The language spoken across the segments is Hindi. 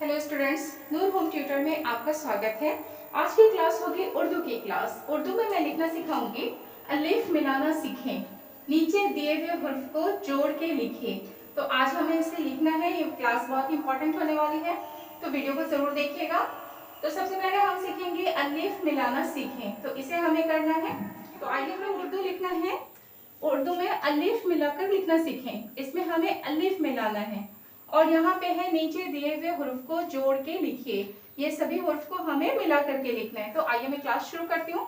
हेलो स्टूडेंट्स, नूर होम ट्यूटर में आपका स्वागत है। आज की क्लास होगी उर्दू की क्लास। उर्दू में मैं लिखना सिखाऊंगी। अलिफ मिलाना सीखें, नीचे दिए हुए हुर्फ को जोड़ के लिखिए। तो आज हमें इसे लिखना है। ये क्लास बहुत इंपॉर्टेंट होने वाली है, तो वीडियो को जरूर देखिएगा। तो सबसे पहले हम सीखेंगे अलिफ मिलाना सीखें। तो इसे हमें करना है। तो आइए हमें उर्दू लिखना है। उर्दू में अलिफ मिलाकर लिखना सीखें। इसमें हमें अलिफ मिलाना है और यहाँ पे है नीचे दिए हुए हुर्फ को जोड़ के लिखिए। ये सभी हुर्फ को हमें मिला करके लिखना है। तो आइए मैं क्लास शुरू करती हूँ।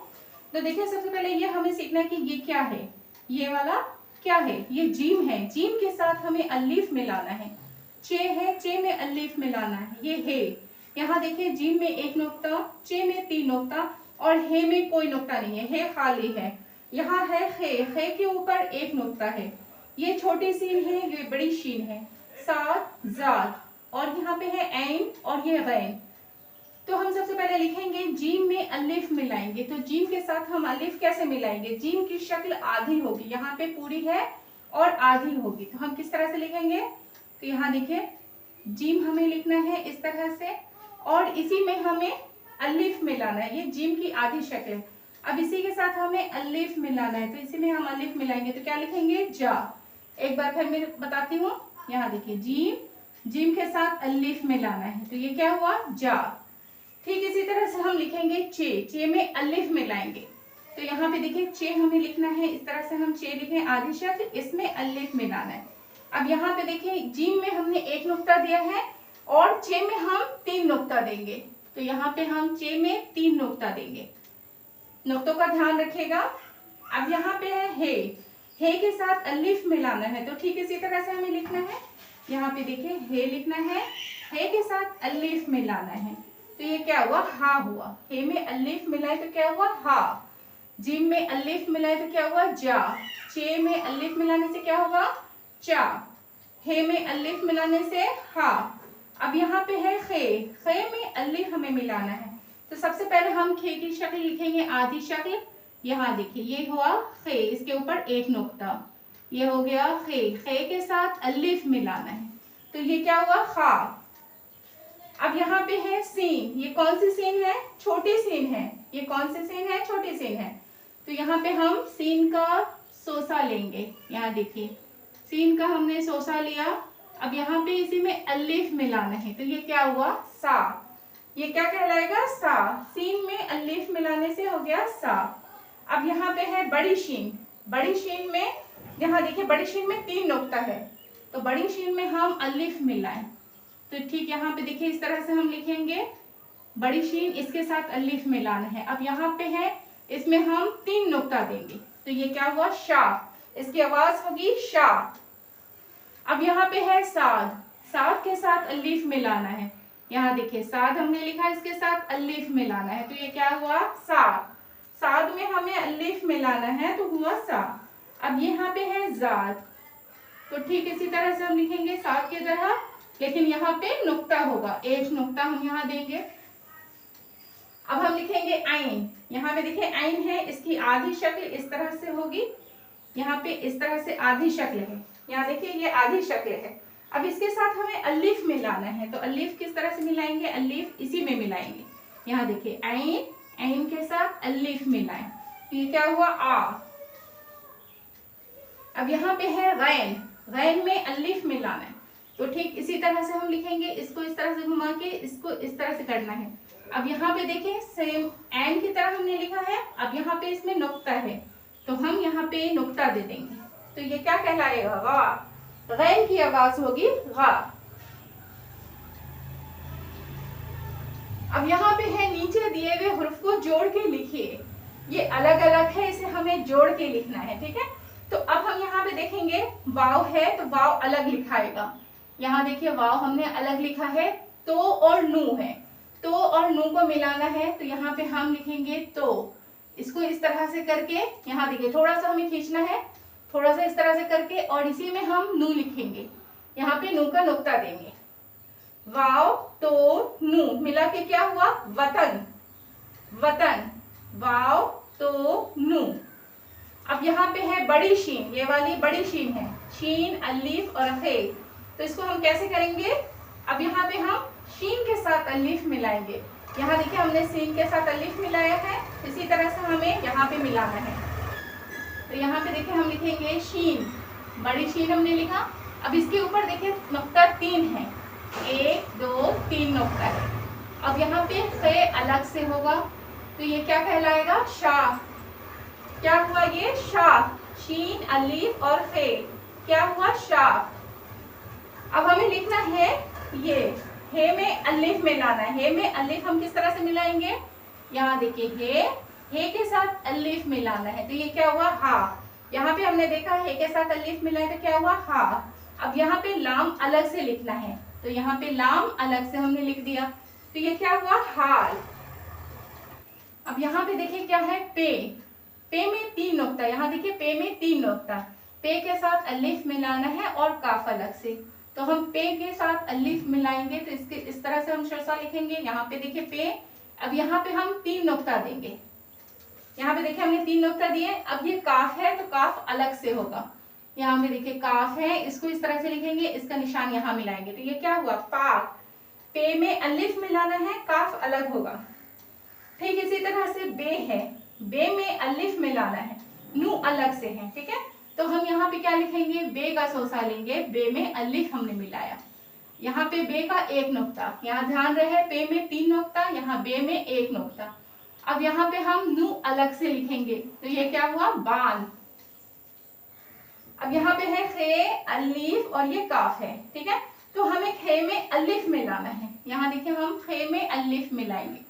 तो देखिए, सबसे पहले ये हमें सीखना है कि ये क्या है। ये वाला क्या है? ये जीम है। जीम के साथ हमें अलिफ मिलाना है। चे है, चे में अलिफ मिलाना है। ये हे, यहाँ देखिए जीम में एक नुक्ता, चे में 3 नुक्ता और हे में कोई नुक्ता नहीं है, हे खाली है। यहाँ है हे के ऊपर एक नुक्ता है। ये छोटी सीन है, ये बड़ी शीन है। साथ जाद और यहाँ पे है ऐन और ये गैन। तो हम सबसे पहले लिखेंगे जीम में अलिफ मिलाएंगे। तो जीम के साथ हम अलिफ कैसे मिलाएंगे? जीम की शक्ल आधी होगी, यहाँ पे पूरी है और आधी होगी। तो हम किस तरह से लिखेंगे? तो यहाँ देखिए, जीम हमें लिखना है इस तरह से और इसी में हमें अलिफ मिलाना है। ये जीम की आधी शक्ल है। अब इसी के साथ हमें अलिफ मिलाना है। तो इसी में हम अलिफ मिलाएंगे तो क्या लिखेंगे? जा। एक बार फिर मैं बताती हूँ। यहाँ देखिए, जीम, जीम के साथ अलिफ मिलाना है। तो ये क्या हुआ? जा। ठीक इसी तरह से हम लिखेंगे चे, चे में अलिफ मिलाएंगे। तो यहाँ पे देखिए, चे हमें लिखना है इस तरह से। हम चे लिखें आधी शक्ल, इसमें अलिफ मिलाना है। अब यहाँ पे देखिए, जीम में हमने एक नुक्ता दिया है और चे में हम 3 नुक्ता देंगे। तो यहाँ पे हम चे में 3 नुक्ता देंगे। नुक्तों का ध्यान रखिएगा। अब यहाँ पे है हे के साथ अलिफ मिलाना है। तो ठीक इसी तरह से हमें लिखना है। यहाँ पे देखिए, हे लिखना है, हे के साथ अलिफ मिलाना है। तो ये क्या हुआ? हा हुआ। हे में अलिफ मिलाए तो क्या हुआ? हा। जीम में अलिफ मिलाए तो क्या हुआ? जा। चे में अलिफ मिलाने से क्या होगा? चा। हे में अलिफ मिलाने से हा। अब यहाँ पे है खे में अलिफ हमें मिलाना है। तो सबसे पहले हम खे की शक्ल लिखेंगे, आधी शक्ल। यहाँ देखिए, ये हुआ खे, इसके ऊपर एक नुक्ता। ये हो गया खे के साथ अलिफ मिलाना है। तो ये क्या हुआ? खा। अब यहाँ पे है सीन। ये कौन सी सीन है? छोटी सीन है। ये कौन सी सीन है? छोटी सीन है। तो यहाँ पे हम सीन का सोसा लेंगे। यहाँ देखिए, सीन का हमने सोसा लिया। अब यहाँ पे इसी में अलिफ मिलाना है। तो ये क्या हुआ? सा। ये क्या कहलाएगा? सा। सीन में अलिफ मिलाने से हो गया सा। अब यहाँ पे है बड़ी शीन। बड़ी शीन में, यहाँ देखिए, बड़ी शीन में 3 नुक्ता है। तो बड़ी शीन में हम अलिफ मिलाएं। तो ठीक यहाँ पे देखिए, इस तरह से हम लिखेंगे बड़ी शीन, इसके साथ अलिफ मिलाना है। अब यहाँ पे है, इसमें हम 3 नुक्ता देंगे। तो ये क्या हुआ? शा। इसकी आवाज होगी शा। अब यहाँ पे है साद। साद के साथ अलिफ मिलाना है। यहाँ देखिए, साद हमने लिखा, इसके साथ अलिफ मिलाना है। तो ये क्या हुआ? साद। साद में हमें अलिफ मिलाना है, तो हुआ सा। अब यहाँ पे है जाद। तो ठीक इसी तरह से हम लिखेंगे साद की तरह, लेकिन यहाँ पे नुक्ता होगा, एक नुक्ता हम यहाँ देंगे। अब हम लिखेंगे आइन। यहाँ पे देखिए, आइन है, इसकी आधी शक्ल इस तरह से होगी। यहाँ पे इस तरह से आधी शक्ल है। यहाँ देखिए, ये आधी शक्ल है। अब इसके साथ हमें अलिफ मिलाना है। तो अलिफ किस तरह से मिलाएंगे? अलिफ इसी में मिलाएंगे। यहाँ देखिए, आइन, ऐन के साथ अलिफ मिलाएं। तो ये क्या हुआ? आ। अब यहाँ पे है गैन। गैन में अलिफ मिलाना है। तो ठीक इसी तरह से हम लिखेंगे। इसको इस तरह से घुमा के इसको इस तरह से करना है। अब यहाँ पे देखिए, सेम ऐन की तरह हमने लिखा है। अब यहाँ पे इसमें नुक्ता है, तो हम यहाँ पे नुक्ता दे देंगे। तो ये क्या कहलाएगा? गा। गैन की आवाज होगी गा। अब यहाँ पे है, नीचे दिए हुए हुर्फ को जोड़ के लिखिए। ये अलग अलग है, इसे हमें जोड़ के लिखना है। ठीक है, तो अब हम यहाँ पे देखेंगे, वाव है तो वाव अलग लिखाएगा। यहाँ देखिए, वाव हमने अलग लिखा है। तो और नू है, तो और नू को मिलाना है। तो यहाँ पे हम लिखेंगे तो। इसको इस तरह से करके, यहाँ देखिए, थोड़ा सा हमें खींचना है, थोड़ा सा इस तरह से करके, और इसी में हम नू लिखेंगे। यहाँ पे नू का नुक्ता देंगे। वाव तो नू मिला के क्या हुआ? वतन। वतन, वाव तो नू। अब यहाँ पे है बड़ी शीन। ये वाली बड़ी शीन है, शीन, अलिफ और खे। तो इसको हम कैसे करेंगे? अब यहाँ पे हम शीन के साथ अलिफ मिलाएंगे। यहाँ देखिए हमने सीन के साथ अलिफ मिलाया है, इसी तरह से हमें यहाँ पे मिलाना है। तो यहाँ पे देखिए हम लिखेंगे शीन, बड़ी शीन हमने लिखा। अब इसके ऊपर देखिए नुक्ता 3 है, 1 2 3 नुक्ता है। अब यहाँ पे खे अलग से होगा, तो ये क्या कहलाएगा? शाह। क्या हुआ ये? शाह। शीन अलिफ और खे, क्या हुआ? शाह। अब हमें लिखना है ये हे में अलिफ मिलाना है। हे में अलिफ हम किस तरह से मिलाएंगे? यहाँ देखिए हे के साथ अलिफ मिलाना है, तो ये क्या हुआ? हा। यहाँ पे हमने देखा हे के साथ अलिफ मिलाए तो क्या हुआ? हा। अब यहाँ पे लाम अलग से लिखना है, तो यहाँ पे लाम अलग से हमने लिख दिया, तो ये क्या हुआ? हाल। अब यहाँ पे देखिए क्या है? पे। पे में 3 नुक्ता, यहाँ देखिए पे में 3 नुक्ता। पे के साथ अलिफ मिलाना है और काफ अलग से, तो हम पे के साथ अलिफ मिलाएंगे तो इसके इस तरह से हम शर्सा लिखेंगे। यहाँ पे देखिए पे, अब यहाँ पे हम 3 नुक्ता देंगे। यहाँ पे देखिए हमने 3 नुक्ता दिए। अब ये काफ है तो काफ अलग से होगा। यहाँ पे देखिए काफ है, इसको इस तरह से लिखेंगे, इसका निशान यहाँ मिलाएंगे, तो ये क्या हुआ? पाक। पे में अलिफ मिलाना है, काफ अलग होगा। ठीक इसी तरह से बे है, बे में अलिफ मिलाना है, नू अलग से है। ठीक है, तो हम यहाँ पे क्या लिखेंगे? बे का सोसा लेंगे, बे में अलिफ हमने मिलाया। यहाँ पे बे का 1 नुक्ता, यहाँ ध्यान रहे पे में 3 नुक्ता, यहाँ बे में 1 नुक्ता। अब यहाँ पे हम नू अलग से लिखेंगे, तो ये क्या हुआ? बान। अब यहाँ पे है खे अलिफ और ये काफ है। ठीक है, तो हमें खे में अलिफ मिलाना है। यहाँ देखिए हम खे में अलिफ मिलाएंगे।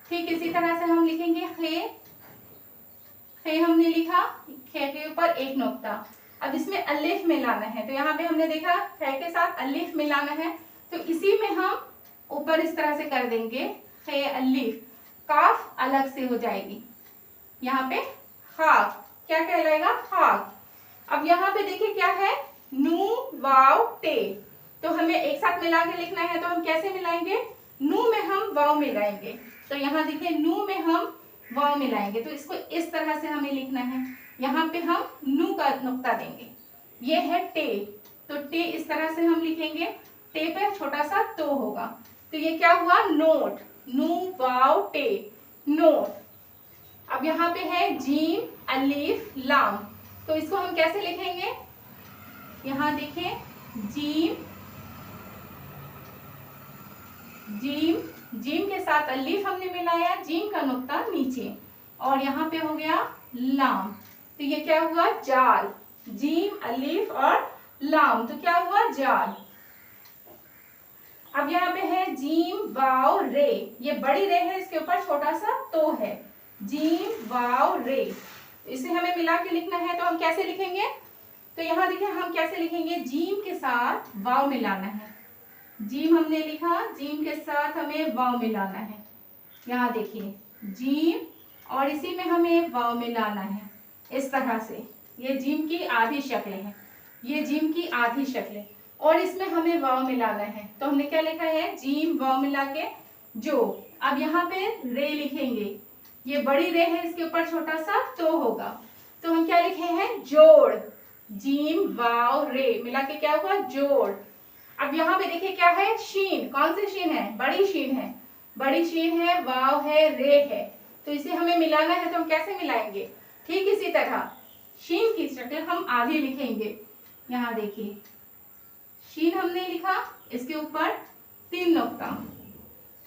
ठीक इसी तरह से हम लिखेंगे खे। खे हमने लिखा, खे के ऊपर 1 नुक्ता। अब इसमें अलिफ मिलाना है, तो यहाँ पे हमने देखा खे के साथ अलिफ मिलाना है, तो इसी में हम ऊपर इस तरह से कर देंगे खे अलिफ, काफ अलग से हो जाएगी। यहाँ पे खाक, क्या कहलाएगा? खाक। अब यहाँ पे देखिए क्या है? नू वाव टे, तो हमें एक साथ मिला के लिखना है, तो हम कैसे मिलाएंगे? नू में हम वाव मिलाएंगे, तो यहाँ देखिए नू में हम वाव मिलाएंगे, तो इसको इस तरह से हमें लिखना है। यहाँ पे हम नू का नुक्ता देंगे। ये है टे, तो टे इस तरह से हम लिखेंगे, टे पे छोटा सा तो होगा, तो ये क्या हुआ? नोट। नू वाव टे, नोट। अब यहाँ पे है जीम अलिफ लाम, तो इसको हम कैसे लिखेंगे? यहाँ देखिए जीम, जीम, जीम के साथ अलिफ हमने मिलाया, जीम का नुक्ता नीचे, और यहाँ पे हो गया लाम, तो ये क्या हुआ? जाल। जीम अलिफ और लाम, तो क्या हुआ? जाल। अब यहाँ पे है जीम वाव रे, ये बड़ी रे है, इसके ऊपर छोटा सा तो है, जीम वाव रे, इसे हमें मिला के लिखना है, तो हम कैसे लिखेंगे? तो यहाँ देखिए हम कैसे लिखेंगे? जीम के साथ वाव मिलाना है। जीम हमने लिखा, जीम के साथ हमें वाव मिलाना है। यहाँ देखिए जीम, और इसी में हमें वाव मिलाना है इस तरह से। ये जीम की आधी शक्ल है, ये जीम की आधी शक्ल है, और इसमें हमें वाव मिलाना है, तो हमने क्या लिखा है? जीम वाव मिला के जो। अब यहाँ पे रे लिखेंगे, ये बड़ी रे है, इसके ऊपर छोटा सा तो होगा, तो हम क्या लिखे हैं? जोड़। जीम वाव रे मिला के क्या हुआ? जोड़। अब यहाँ पे देखिए क्या है? शीन। कौन सी शीन है? बड़ी शीन है, बड़ी शीन है, वाव है, रे है, तो इसे हमें मिलाना है, तो हम कैसे मिलाएंगे? ठीक इसी तरह शीन की शक्ल हम आधी लिखेंगे। यहाँ देखिए शीन हमने लिखा, इसके ऊपर 3 नुक्ता,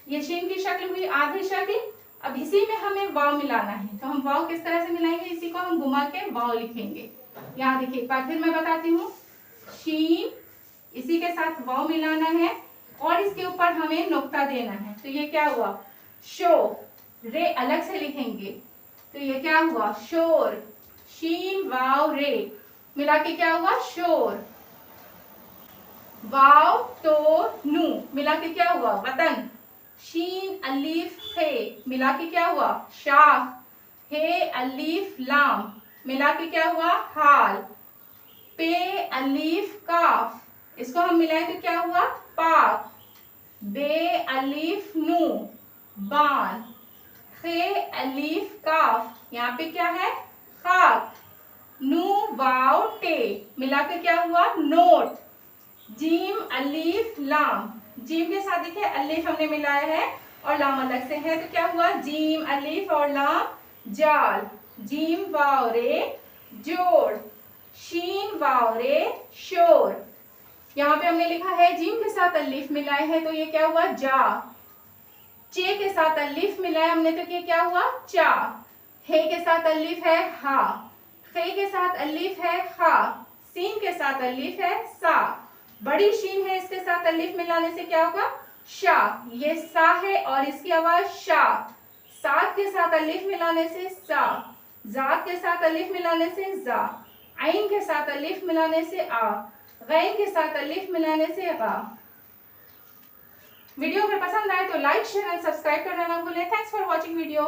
ये शीन की शक्ल हुई आधी शक्ल। अब इसी में हमें वाव मिलाना है, तो हम वाव किस तरह से मिलाएंगे? इसी को हम घुमा के वाव लिखेंगे। यहाँ देखिए एक बार फिर मैं बताती हूँ, शीन, इसी के साथ वाव मिलाना है, और इसके ऊपर हमें नुक्ता देना है, तो ये क्या हुआ? शो। रे अलग से लिखेंगे, तो ये क्या हुआ? शोर। शीन वाव रे मिला के क्या हुआ? शोर। वाव तो नू मिला के क्या हुआ? वतन। शीन अलिफ खे मिला के क्या हुआ? शाख। हे अलिफ लाम मिला के क्या हुआ? हाल। पे अलिफ काफ, इसको हम मिलाएं तो क्या हुआ? पाक। बे अलिफ नू बान। खे अलिफ काफ, यहाँ पे क्या है? खाक। नू वाव टे मिला के क्या हुआ? नोट। जीम अलिफ लाम जीम के साथ देखिए अलिफ हमने मिलाया है और लाम अलग से है, तो क्या हुआ, जीम अलिफ और लाम जाल, जीम वाव रे जोड़, शीन वाव रे शोर। यहाँ पे हमने लिखा है जीम के साथ अलिफ मिलाए है, तो ये क्या हुआ, जा। चे के साथ अलिफ मिलाया हमने, तो ये क्या हुआ, चा। हे के साथ अलिफ है हा, खे के साथ अलिफ है हा, सीन के साथ अलिफ है सा, बड़ी शीन है, इसके साथ अलिफ मिलाने से क्या होगा, शा। ये सा है और इसकी आवाज शा। सात के साथ अलिफ मिलाने से सा, जात के साथ अलिफ मिलाने से जा, आइन के साथ अलिफ मिलाने से आ, गैन के साथ अलिफ मिलाने से गा। वीडियो अगर पसंद आए तो लाइक शेयर एंड सब्सक्राइब करना ना भूलें। Thanks for watching video.